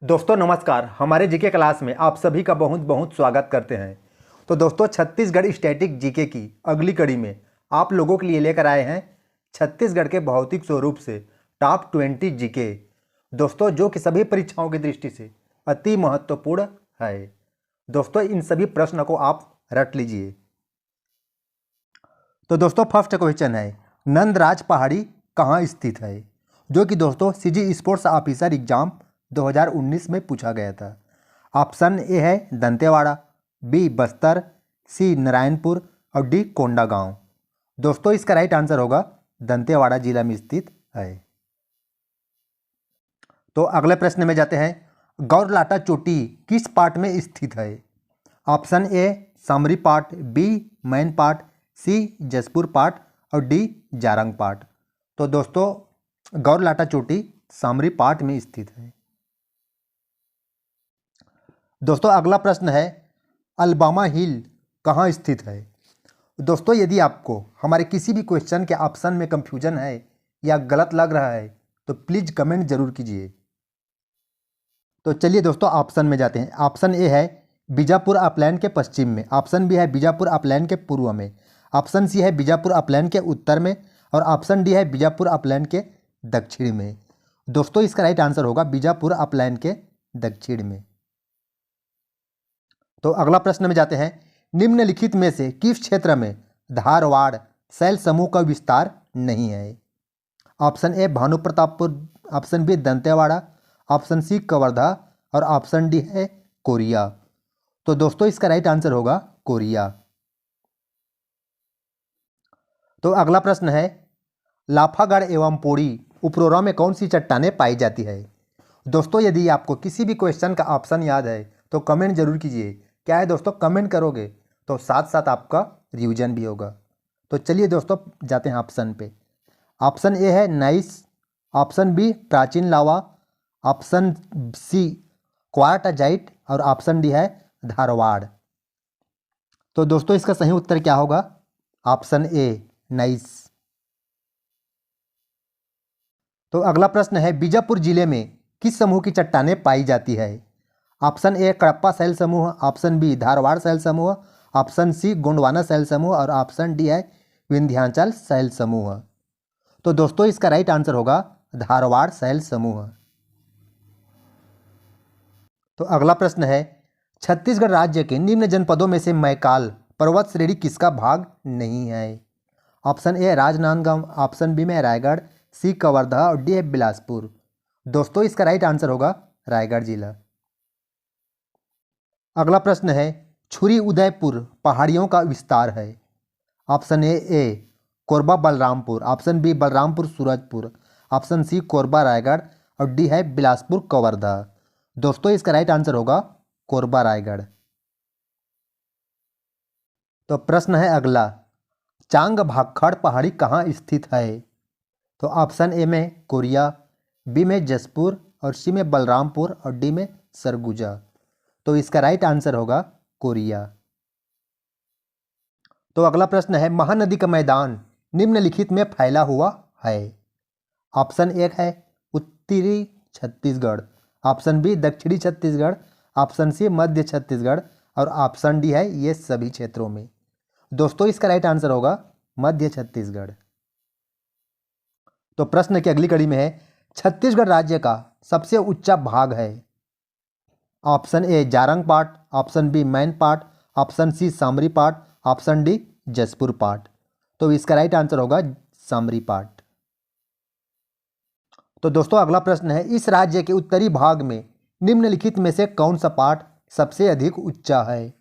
दोस्तों नमस्कार। हमारे जीके क्लास में आप सभी का बहुत बहुत स्वागत करते हैं। तो दोस्तों छत्तीसगढ़ स्टैटिक जीके की अगली कड़ी में आप लोगों के लिए लेकर आए हैं छत्तीसगढ़ के भौतिक स्वरूप से टॉप 20 जीके। दोस्तों जो कि सभी परीक्षाओं की दृष्टि से अति महत्वपूर्ण है। दोस्तों इन सभी प्रश्न को आप रट लीजिए। तो दोस्तों फर्स्ट क्वेश्चन है, नंदराज पहाड़ी कहाँ स्थित है? जो कि दोस्तों सीजी स्पोर्ट्स ऑफिसर एग्जाम 2019 में पूछा गया था। ऑप्शन ए है दंतेवाड़ा, बी बस्तर, सी नारायणपुर और डी कोंडागांव। दोस्तों इसका राइट आंसर होगा दंतेवाड़ा जिला में स्थित है। तो अगले प्रश्न में जाते हैं, गौरलाटा चोटी किस पार्ट में स्थित है? Option A Samri Pat, B Mainpat, C Jashpur Pat और डी जारंग पार्ट। तो दोस्तों गौरलाटा चोटी सामरी पार्ट में स्थित है। दोस्तों अगला प्रश्न है, अलबामा हिल कहाँ स्थित है? दोस्तों यदि आपको हमारे किसी भी क्वेश्चन के ऑप्शन में कंफ्यूजन है या गलत लग रहा है तो प्लीज़ कमेंट जरूर कीजिए। तो चलिए दोस्तों ऑप्शन में जाते हैं। ऑप्शन ए है बीजापुर अपलैंड के पश्चिम में, ऑप्शन बी है बीजापुर अपलैंड के पूर्व में, ऑप्शन सी है बीजापुर अपलैंड के उत्तर में और ऑप्शन डी है बीजापुर अपलैंड के दक्षिण में। दोस्तों इसका राइट आंसर होगा बीजापुर अपलैंड के दक्षिण में। तो अगला प्रश्न में जाते हैं, निम्नलिखित में से किस क्षेत्र में धारवाड़ शैल समूह का विस्तार नहीं है? Option A Bhanu Pratappur, option B Dantewada, option C Kawardha और ऑप्शन डी है कोरिया। तो दोस्तों इसका राइट आंसर होगा कोरिया। तो अगला प्रश्न है, लाफागढ़ एवं पोड़ी उपरोरा में कौन सी चट्टानें पाई जाती है? दोस्तों यदि आपको किसी भी क्वेश्चन का ऑप्शन याद है तो कमेंट जरूर कीजिए। क्या है दोस्तों, कमेंट करोगे तो साथ साथ आपका रिवीजन भी होगा। तो चलिए दोस्तों जाते हैं ऑप्शन पे। ऑप्शन ए है नाइस, ऑप्शन बी प्राचीन लावा, ऑप्शन सी क्वार्टाजाइट और ऑप्शन डी है धारवाड़। तो दोस्तों इसका सही उत्तर क्या होगा? Option a nice. तो अगला प्रश्न है, बीजापुर जिले में किस समूह की चट्टानें पाई जाती है? ऑप्शन ए कडप्पा शैल समूह, ऑप्शन बी धारवाड़ शैल समूह, ऑप्शन सी गोंडवाना शैल समूह और ऑप्शन डी है विंध्याचल शैल समूह। तो दोस्तों इसका राइट आंसर होगा धारवाड़ शैल समूह। तो अगला प्रश्न है, छत्तीसगढ़ राज्य के निम्न जनपदों में से मैकाल पर्वत श्रेणी किसका भाग नहीं है? Option A Rajnandgaon, option B में रायगढ़, सी कवर्धा और डी है बिलासपुर। दोस्तों इसका राइट आंसर होगा रायगढ़ जिला। अगला प्रश्न है, छुरी उदयपुर पहाड़ियों का विस्तार है? Option A Korba Balrampur, option B Balrampur Surajpur, option C Korba Raigarh और डी है बिलासपुर कवर्धा। दोस्तों इसका राइट आंसर होगा कोरबा रायगढ़। तो प्रश्न है अगला, चांग भाखड़ पहाड़ी कहाँ स्थित है? तो ऑप्शन ए में कोरिया, बी में जसपुर और सी में बलरामपुर और डी में सरगुजा। तो इसका राइट आंसर होगा कोरिया। तो अगला प्रश्न है, महानदी का मैदान निम्नलिखित में फैला हुआ है? ऑप्शन एक है उत्तरी छत्तीसगढ़, ऑप्शन बी दक्षिणी छत्तीसगढ़, ऑप्शन सी मध्य छत्तीसगढ़ और ऑप्शन डी है ये सभी क्षेत्रों में। दोस्तों इसका राइट आंसर होगा मध्य छत्तीसगढ़। तो प्रश्न की अगली कड़ी में है, छत्तीसगढ़ राज्य का सबसे ऊंचा भाग है? ऑप्शन ए जारंग पाट, ऑप्शन बी मैन पाट, ऑप्शन सी सामरी पाट, ऑप्शन डी जसपुर पाट। तो इसका राइट आंसर होगा सामरी पाट। तो दोस्तों अगला प्रश्न है, इस राज्य के उत्तरी भाग में निम्नलिखित में से कौन सा पाट सबसे अधिक ऊंचा है?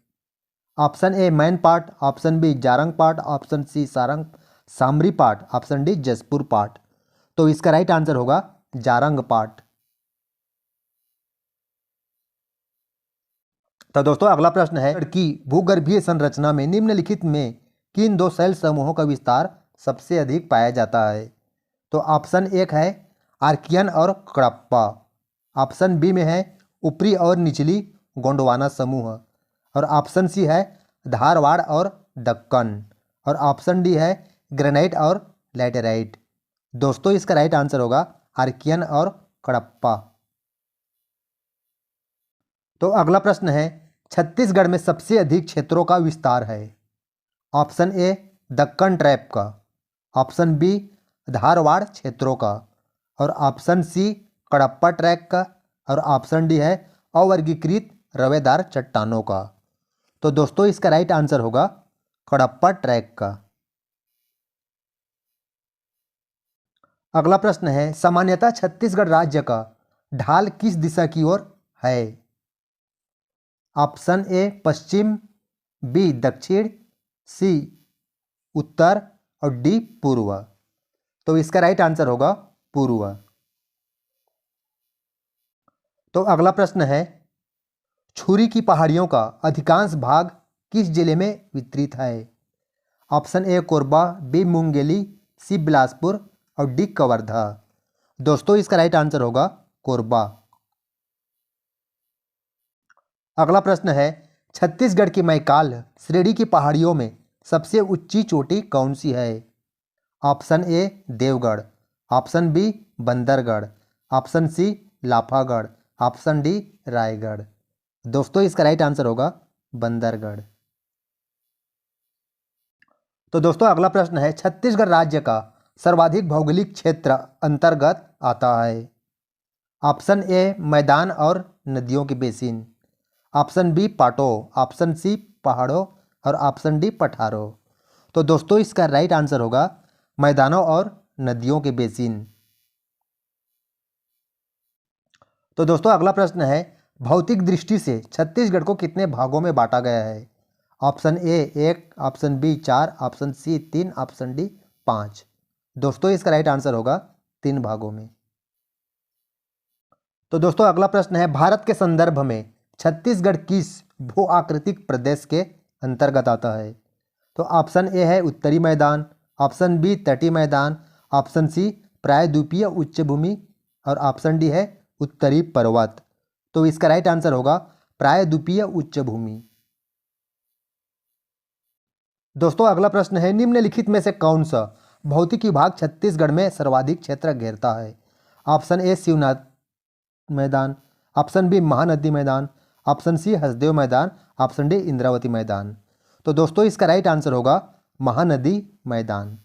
ऑप्शन ए मैन पाट, ऑप्शन बी जारंग पाट, ऑप्शन सी सारंग सामरी पाट, ऑप्शन डी जसपुर पाट। तो इसका राइट आंसर होगा जारंग पाट। तो दोस्तों अगला प्रश्न है कि भूगर्भीय संरचना में निम्नलिखित में किन दो शैल समूहों का विस्तार सबसे अधिक पाया जाता है? तो ऑप्शन एक है आर्कियन और कडप्पा, ऑप्शन बी में है ऊपरी और निचली गोंडवाना समूह और ऑप्शन सी है धारवाड़ और दक्कन और ऑप्शन डी है ग्रेनाइट और लैटेराइट। दोस्तों इसका राइट आंसर होगा आर्कियन और कडप्पा। तो अगला प्रश्न है, छत्तीसगढ़ में सबसे अधिक क्षेत्रों का विस्तार है। ऑप्शन ए दक्कन ट्रैप का, ऑप्शन बी धारवाड़ क्षेत्रों का, और ऑप्शन सी कडप्पा ट्रैक का, और ऑप्शन डी है अवर्गीकृत रवेदार चट्टानों का। तो दोस्तों इसका राइट आंसर होगा कडप्पा ट्रैक का। अगला प्रश्न है, सामान्यतः छत्तीसगढ़ राज्य का ढाल किस दिशा की ओर है। ऑप्शन ए पश्चिम, बी दक्षिण, सी उत्तर और डी पूर्व। तो इसका राइट आंसर होगा पूर्व। तो अगला प्रश्न है, छुरी की पहाड़ियों का अधिकांश भाग किस जिले में विस्तृत है। Option A Korba, B Mungeli, C Bilaspur और डी कवर्धा। दोस्तों इसका राइट आंसर होगा कोरबा। अगला प्रश्न है, छत्तीसगढ़ की मैकाल श्रेणी की पहाड़ियों में सबसे ऊंची चोटी कौन सी है। Option A Deogarh, option B Bandargarh, option C Lafagarh, option D Raigarh. दोस्तों इसका राइट आंसर होगा बंदरगढ़। तो दोस्तों अगला प्रश्न है, छत्तीसगढ़ राज्य का सर्वाधिक भौगोलिक क्षेत्र अंतर्गत आता है। ऑप्शन ए मैदान और नदियों के बेसिन, ऑप्शन बी पाटो, ऑप्शन सी पहाड़ों और ऑप्शन डी पठारों। तो दोस्तों इसका राइट आंसर होगा मैदानों और नदियों के बेसिन। तो दोस्तों अगला प्रश्न है, भौतिक दृष्टि से छत्तीसगढ़ को कितने भागों में बांटा गया है। Option A 1, option B 4, option C 3, option D 5। दोस्तों इसका राइट आंसर होगा 3 भागों में। तो दोस्तों अगला प्रश्न है, भारत के संदर्भ में छत्तीसगढ़ किस भू आकृतिक प्रदेश के अंतर्गत आता है। तो ऑप्शन ए है उत्तरी मैदान, ऑप्शन बी तटीय मैदान, ऑप्शन सी प्रायद्वीपीय उच्च भूमि और ऑप्शन डी है उत्तरी पर्वत। तो इसका राइट आंसर होगा प्रायद्वीपीय उच्च भूमि। दोस्तों अगला प्रश्न है, निम्नलिखित में से कौन सा भौतिक विभाग छत्तीसगढ़ में सर्वाधिक क्षेत्र घेरता है। ऑप्शन ए शिवनाथ मैदान, ऑप्शन बी महानदी मैदान, ऑप्शन सी हसदेव मैदान, ऑप्शन डी इंद्रावती मैदान। तो दोस्तों इसका राइट आंसर होगा महानदी मैदान।